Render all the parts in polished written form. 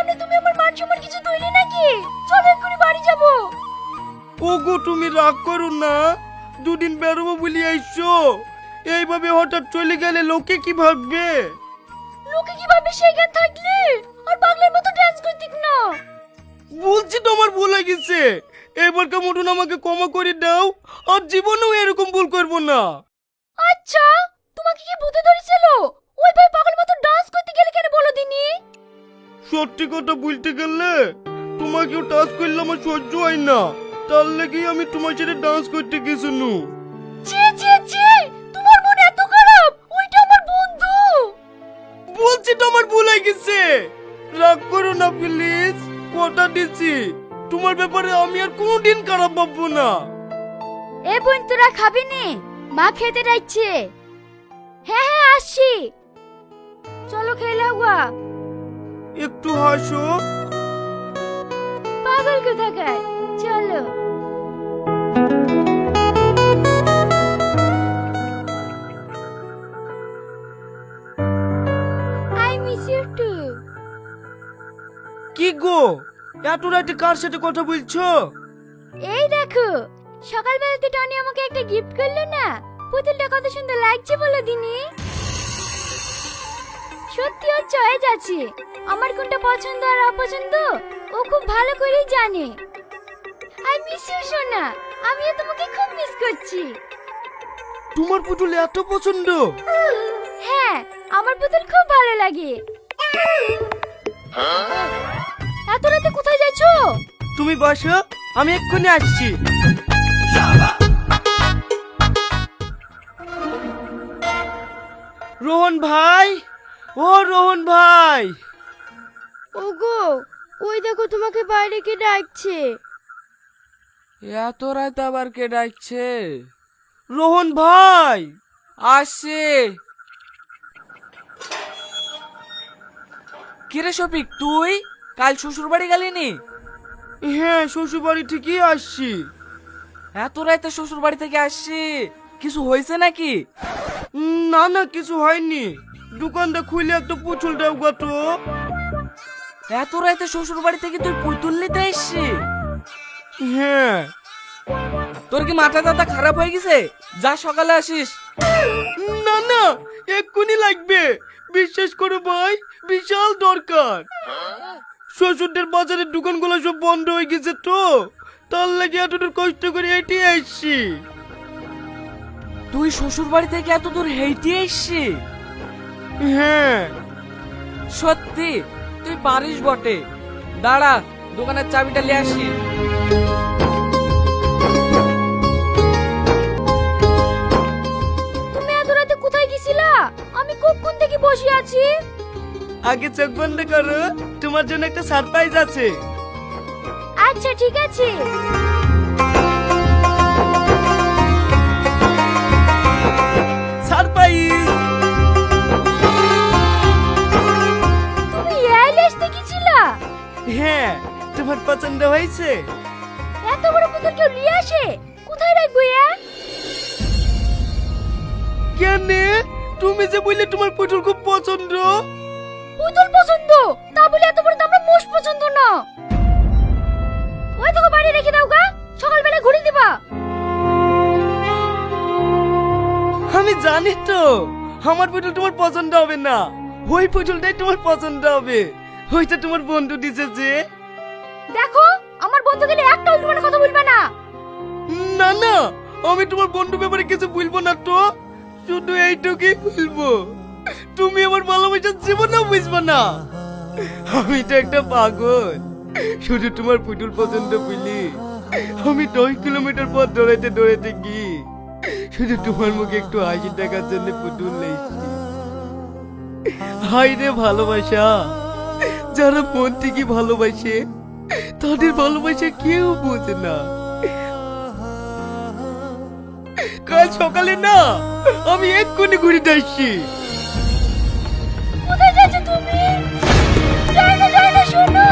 সামনে তুমি আমার মান সম্মান কিছু ধরলে নাকি? চলো এক্ষুনি বাড়ি যাবো। ওগো তুমি রাগ করো না, দুদিন বেরোবো বলি আইসো, এইভাবে হঠাৎ চলে গেলে লোকে কি ভাববে? লোকে কি ভাববে সেই জ্ঞান থাকলে আর পাগলের মতো ডান্স করতিক না। বলছি তো আমার ভুল হয়ে গেছে, এবারকার মতন আমাকে ক্ষমা করে দাও, আর জীবনেও এরকম ভুল করবো না। আচ্ছা, তোমাকে কি ভূতে ধরেছিল? ওই ভাই পাগলের মতো ডান্স করতে গেলে কেন বলো দিনি? সত্যি কথা বলতে গেলে তোমাকেও টাচ করলে আমার সহ্য হয় না, তার লেগেই আমি তোমার সাথে ডান্স করতে গেছি নু। ছি ছি ছি, তোমার মন এত খারাপ? ওইটা আমার বন্ধু। বলছি তো আমার ভুল হয়ে গেছে, রাগ করো না প্লিজ, কথা দিচ্ছি তোমার ব্যাপারে আমি আর কোনোদিন খারাপ ভাববো না। এ বোন তোরা খাবি নি? মা খেতে যাচ্ছে। হ্যাঁ হ্যাঁ আসছি। চলো খেয়ে নাও গা। একটু হাসো। পাগল কোথাকার, চলো। I miss you too. কি গো, এত রাতে কার সাথে কথা বলছো? এই দেখো, সকালবেলাতে টনি আমাকে একটা গিফট করলো না, পুতুলটা কত সুন্দর লাগছে বলো দিনি। সত্যি ওর চয়েস আছে, আমার কোনটা পছন্দ আর অপছন্দ ও খুব ভালো করেই জানে। আই মিস ইউ সোনা, আমিও তোমাকে খুব মিস করছি। তোমার পুতুল এত পছন্দ? হ্যাঁ, আমার পুতুল খুব ভালো লাগে। এত রাতে কোথায় যাচ্ছো? তুমি বসো, আমি এক্ষুনি আসছি। রোহন ভাই, ও রোহন ভাই। ওগো, ওই দেখো তোমাকে বাইরে কে ডাকছে। এত রাত আবার কে ডাকছে? রোহন ভাই আসছে। কিরে শফিক, তুই কাল শ্বশুর বাড়ি গেলিনি? হ্যাঁ, শ্বশুর বাড়ি থেকেই আসছি। এত রাতে শ্বশুর বাড়ি থেকে আসছি, কিছু হয়েছে নাকি? না না, কিছু হয়নি, দোকানটা খুলে একটা পুতুল দাও গো তো। এত রাতে শ্বশুর বাড়ি থেকে তুই পুতুল নিতে এসছি? হ্যাঁ। তোর কি মাথা টাথা খারাপ হয়ে গেছে? যা সকালে আসিস। না না, এক্ষুনি লাগবে, বিশ্বাস করো ভাই, বিশাল দরকার। শ্বশুরদের বাজারের দোকানগুলো সব বন্ধ হয়ে গেছে তো, তার লাগে এতদূর কষ্ট করে হেঁটে আসছি। তুই শ্বশুর বাড়ি থেকে এত দূর হেঁটে এসছি? হ্যাঁ। সত্যি তুই পারিস বটে। দাঁড়া, দোকানের চাবিটা নিয়ে আসি। তুমি এত রাতে কোথায় গেছিলা? আমি কখন থেকে বসে আছি। আগে চোখ বন্ধ করো, তোমার জন্য একটা সারপ্রাইজ আছে। আচ্ছা ঠিক আছে। সারপ্রাইজ। তুমি এয়ারলেস দেখেছিলা? হ্যাঁ, তোমার পছন্দ হয়েছে? এত বড় পুতুল কেউ নিয়ে আসে? কোথায় রাখবো ইয়া? কেন, তুমি যে বললে তোমার পুতুল খুব পছন্দ। পুতুল পছন্দ তা বলে এত বড় দামটা মোষ পছন্দ না। ওই তোকে বাড়ি রেখে দাও গা, সকালবেলা ঘুরে দিবা। আমি জানি তো আমার পুতুল তোমার পছন্দ হবে না, ওই পুতুলটাই তোমার পছন্দ হবে, ওইটা তোমার বন্ধু দিছে যে। দেখো, আমার বন্ধু গেলে একটা উল্টো কথা বলবে না। না না, আমি তোমার বন্ধু ব্যাপারে কিছু বলবো না তো, শুধু এইটুকুই বলবো, তুমি আমার ভালোবাসার জীবনেও বুঝবে না। আমি তো একটা পাগল, শুধু তোমার পুতুল পছন্দ বলি আমি 10 কিলোমিটার পথ দৌড়াইতে দৌড়াইতে গিয়ে শুধু তোমার মুখে একটু হাসি দেখার জন্য পুতুল লেগেছি। হাই রে ভালোবাসা, যারা মন থেকে ভালোবাসে তাদের ভালোবাসা কেউ বোঝে না। কাল সকালে না আমি এক্ষুনি ঘুরিতে আসছি। কোথায় যাচ্ছ তুমি? যাই না শোনো।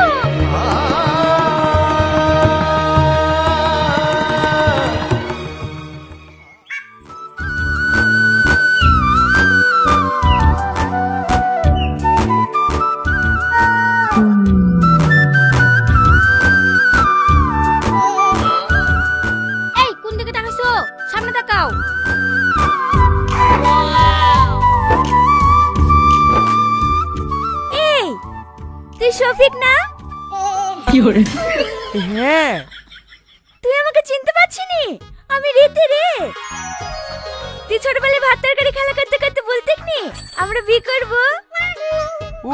তুই শফিক না? হ্যাঁ। তুই আমাকে চিনতে পারছিনি? আমি রীতি রে। তুই ছোটবেলায় ভাত তরকারি খেলা করতে করতে বলতিস নি আমরা বিয়ে করব?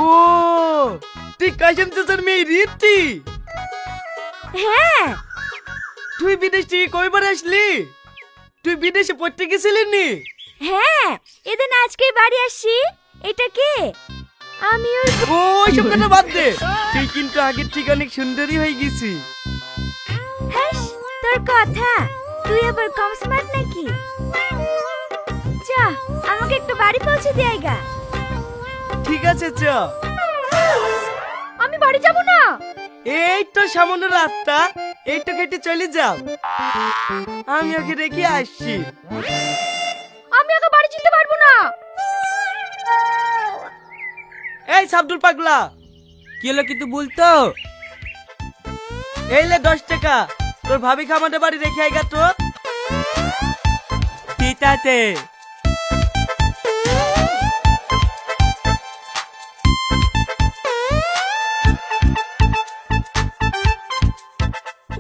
ও তুই কাশেম চাচার মেয়ে রীতি? হ্যাঁ। তুই বিদেশ থেকে কয়বার আসলি? তুই বিদেশে পড়তে গেছিলি নি? হ্যাঁ, এদিন আজকেই বাড়ি আসছি। এটা কে? আমি ওর ওই সব কথা বাদ দে। তুই কিন্তু আগের থেকে অনেক সুন্দরী হয়ে গেছি। হ্যাঁ, তোর কথা। তুই আবার কম স্মার্ট নাকি? যা, আমাকে একটু বাড়ি পৌঁছে দিয়ে আইগা। ঠিক আছে চ। আমি বাড়ি যাব না। এই তো সামান্য রাস্তা, এইটু কেটে চলে যাও। আমি ওকে রেখে আসছি। আমি ওকে বাড়ি যেতে পারবো না। এই সাবদুল পাগলা, কি হলো কিন্তু বলতো? এই লে 10 টাকা। তোর ভাবিকে আমাদের বাড়ি রেখে আইগা তো। ঠিক আছে।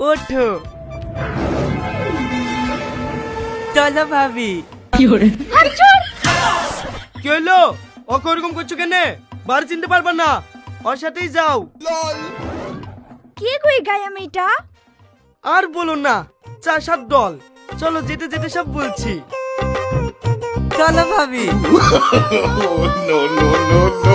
ওঠো। চলো ভাবি। কি হলো? ওকে ওরকম করছো কেন? বাড়ি চিনতে পারবা না, ওর সাথেই যাও। কে কই গায়া মেয়েটা? আর বলো না, 4-7 দল। চলো যেতে যেতে সব বলছি। চলো ভাবি। no, no, no, no.